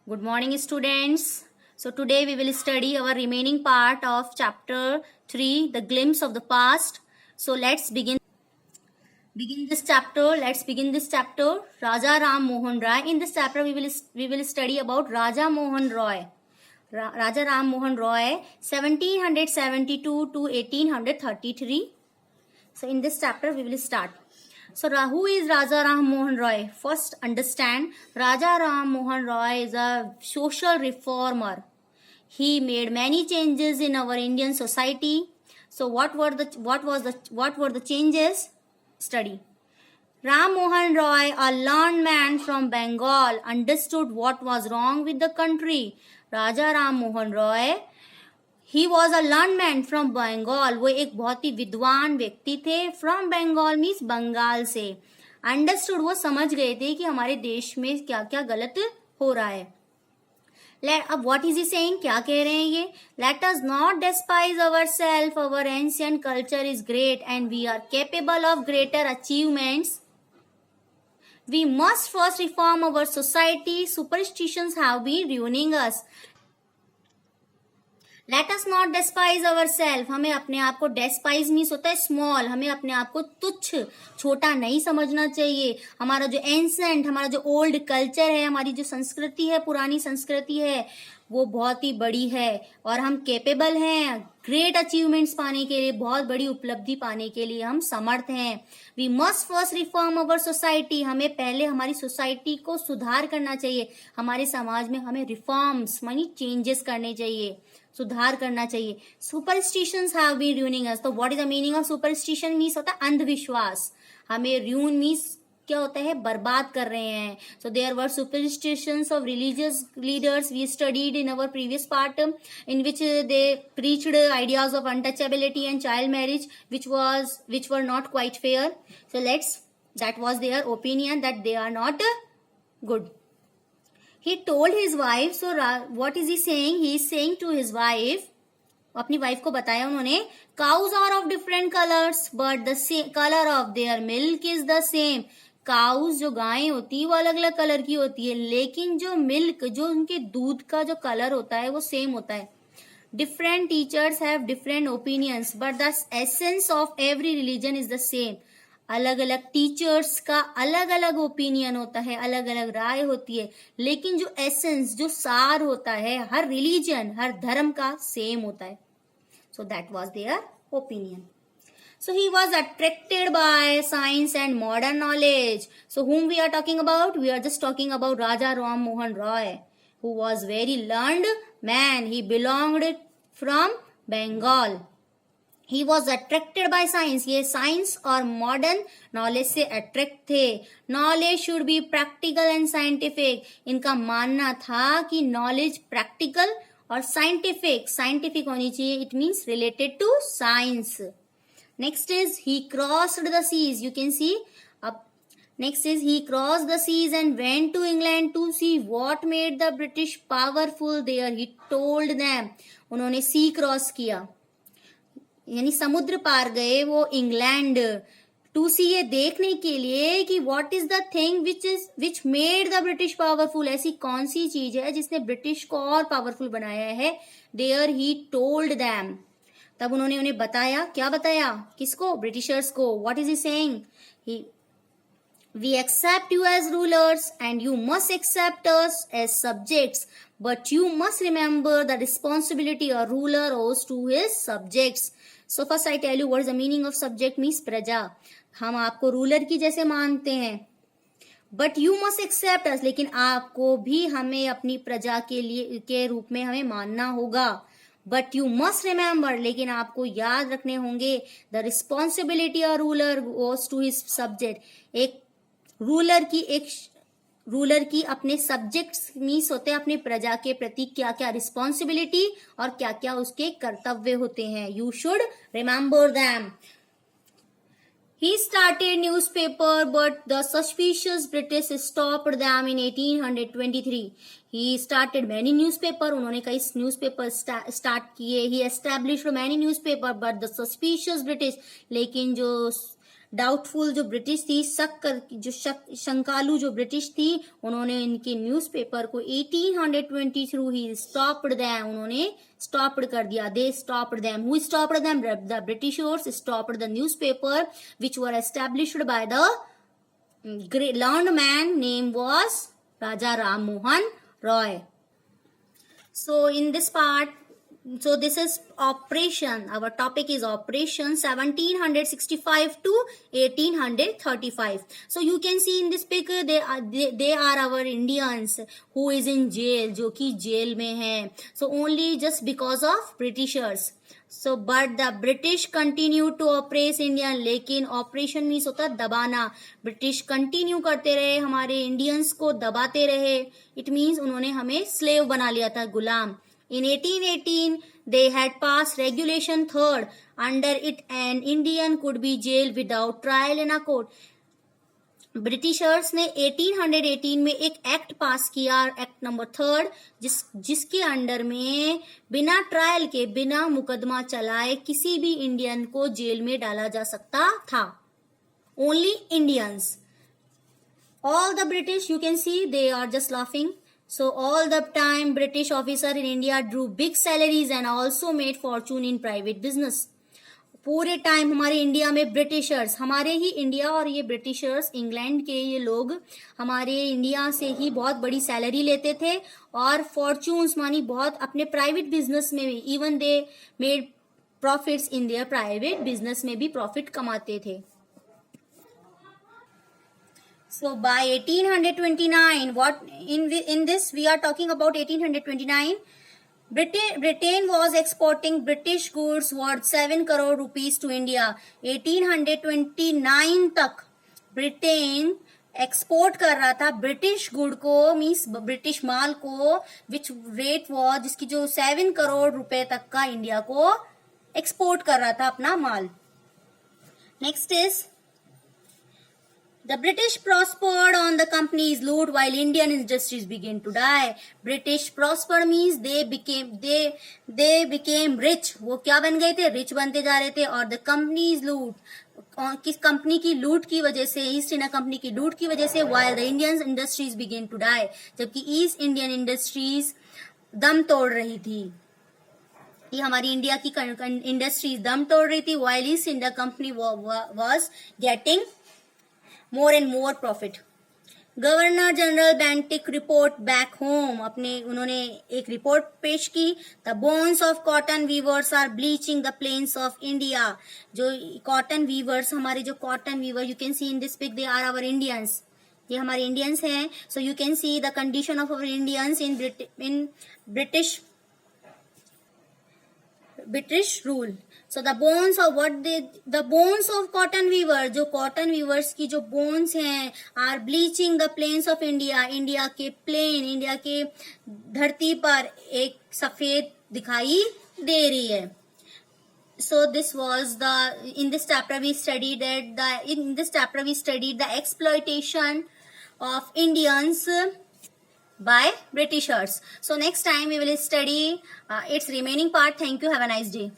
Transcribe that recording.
Good morning, students. So today we will study our remaining part of chapter 3, The Glimpse of the Past. So let's begin this chapter. Raja Ram Mohan Roy. In this chapter we will study about Raja Mohan Roy. Raja Ram Mohan Roy, 1772 to 1833. So in this chapter we will start. So who is Raja Ram Mohan Roy? First understand, Raja Ram Mohan Roy is a social reformer. He made many changes in our Indian society. So what were the changes? Study. Ram Mohan Roy, a learned man from Bengal, understood what was wrong with the country. Raja Ram Mohan Roy, he was a learn man from Bengal. वो एक बहुत ही विद्वान व्यक्ति थे. From Bengal means Bengal से. Understood, वो समझ गए थे कि हमारे देश में क्या क्या गलत हो रहा है. अब व्हाट इज ही सेइंग, क्या कह रहे हैं ये? Let us not despise our self, our ancient culture is great and we are capable of greater achievements. We must first reform our society. Superstitions have been ruining us. Let us not despise our self. हमें अपने आप को, डेस्पाइज means होता है small, हमें अपने आप को तुच्छ, छोटा नहीं समझना चाहिए. हमारा जो एंसेंट, हमारा जो ओल्ड कल्चर है, हमारी जो संस्कृति है, पुरानी संस्कृति है, वो बहुत ही बड़ी है और हम केपेबल हैं ग्रेट अचीवमेंट्स पाने के लिए. बहुत बड़ी उपलब्धि पाने के लिए हम समर्थ हैं. We must first reform our society. हमें पहले हमारी सोसाइटी को सुधार करना चाहिए. हमारे समाज में हमें रिफॉर्म्स मानी चेंजेस करने चाहिए, सुधार करना चाहिए. Superstitions have been ruining us. तो what is the meaning of superstition? Means होता है अंधविश्वास. हमें ruin मीन्स क्या होता है? बर्बाद कर रहे हैं. So there were superstitions of religious leaders. We studied in our previous part in which they preached ideas of untouchability and child marriage which were not quite fair. So that was their opinion that they are not good. He told his wife. So what is he saying? He is saying to his wife, अपनी wife को बताया उन्होंने, cows are of different colors but the color of their milk is the same. Cows जो गायें होती है वो अलग अलग कलर की होती है, लेकिन जो मिल्क, जो उनके दूध का जो कलर होता है वो सेम होता है. Different teachers have different opinions but the essence of every religion is the same. अलग अलग टीचर्स का अलग अलग ओपिनियन होता है, अलग अलग राय होती है, लेकिन जो एसेंस, जो सार होता है हर रिलीजन, हर धर्म का सेम होता है. So that was their opinion. So he was attracted by science and modern knowledge. So whom we are talking about? We are just talking about Raja Ram Mohan Roy, who was very learned man. He belonged from Bengal. He was attracted by science. ये science और modern knowledge से attract थे. Knowledge should be practical and scientific. इनका मानना था कि knowledge practical और scientific होनी चाहिए. It means related to science. Next is he crossed the seas. You can see up. Next is he crossed the seas and went to England to see what made the British powerful there. He told them. उन्होंने सी cross किया, यानी समुद्र पार गए वो England. To सी, ये देखने के लिए कि what is the thing which made the British powerful. ऐसी कौन सी चीज है जिसने ब्रिटिश को और पावरफुल बनाया है. There he told them. तब उन्होंने उन्हें बताया. क्या बताया? किसको? ब्रिटिशर्स को. What is he saying? We accept you as rulers and you must accept us as subjects but you must remember the responsibility a ruler owes to his subjects. So first I tell you what is the meaning of subject means प्रजा. हम आपको ruler की जैसे मानते हैं, but you must accept अस, लेकिन आपको भी हमें अपनी प्रजा के रूप में हमें मानना होगा. बट यू मस्ट रिमेंबर, लेकिन आपको याद रखने होंगे, the responsibility of ruler goes to his subject. एक रूलर की अपने सब्जेक्ट्स मीन्स होते हैं अपने प्रजा के प्रति क्या क्या रिस्पॉन्सिबिलिटी और क्या क्या उसके कर्तव्य होते हैं. You should remember them. He started newspaper, but the suspicious British stopped them in 1823. He started many newspaper. उन्होंने कई न्यूज़पेपर स्टार्ट किए. He established many newspaper, but the suspicious British. लेकिन जो डाउटफुल जो ब्रिटिश थी, शंकालु जो ब्रिटिश थी, उन्होंने इनके न्यूज़पेपर को 1820 थ्रू ही स्टॉप्ड देम, उन्होंने स्टॉप्ड कर दिया. They stopped them. Who stopped them? The Britishers stopped the newspaper which were established by the learned man name was Raja Ram Mohan Roy. So in this part, so this is operation. Our topic is operation 1765 to 1835. So you can see in this picture they are our Indians who is in jail, जो कि jail में है. So only just because of Britishers. So but the British continue to oppress India. लेकिन operation means होता है दबाना. British continue करते रहे, हमारे Indians को दबाते रहे. It means उन्होंने हमें slave बना लिया था, गुलाम. In 1818, they had passed Regulation 3rd. Under it, an Indian could be jailed without trial in a court. Britishers ने 1818 में एक एक्ट पास किया, एक्ट नंबर 3, जिसके अंडर में बिना ट्रायल के, बिना मुकदमा चलाए किसी भी इंडियन को जेल में डाला जा सकता था. Only Indians. All the British, you can see they are just laughing. So all the time British officer in India drew big salaries and also made fortune in private business. पूरे time हमारे India में Britishers, हमारे ही India और ये Britishers, England के ये लोग हमारे इंडिया से ही बहुत बड़ी सैलरी लेते थे और फॉर्चून्स मानी बहुत अपने प्राइवेट बिजनेस में भी, even they made profits in their private business में भी प्रॉफिट कमाते थे. So by 1829, what in this we are talking about 1829, Britain was exporting British goods worth 7 crore rupees to India. 1829 तक ब्रिटेन एक्सपोर्ट कर रहा था ब्रिटिश गुड को, means British माल को, विच रेट वॉज, जिसकी जो 7 करोड़ रुपए तक का इंडिया को एक्सपोर्ट कर रहा था अपना माल. Next is the British prospered on the company's loot while Indian industries began to die. British prospered means they became rich. वो क्या बन गए थे? रिच बनते जा रहे थे. और the company's loot, किस कंपनी की लूट की वजह से, ईस्ट इंडिया कंपनी की लूट की वजह से, while the Indian industries began to die, जबकि ईस्ट इंडियन इंडस्ट्रीज दम तोड़ रही थी. ये हमारी इंडिया की इंडस्ट्रीज दम तोड़ रही थी, while East India Company was getting more and more profit. Governor general Bentinck report back home, उन्होंने एक रिपोर्ट पेश की. The bones of cotton weavers are bleaching the plains of India. जो कॉटन वीवर्स, हमारे जो cotton weaver, you can see in this pic, they are our Indians. ये हमारे Indians हैं. So you can see the condition of our Indians in British rule. So the bones of cotton weaver, जो cotton weavers की जो bones हैं, are bleaching the plains of India. India के plane, India के धरती पर एक सफेद दिखाई दे रही है. So this was in this chapter we studied the exploitation of Indians by Britishers. So next time we will study its remaining part. Thank you. Have a nice day.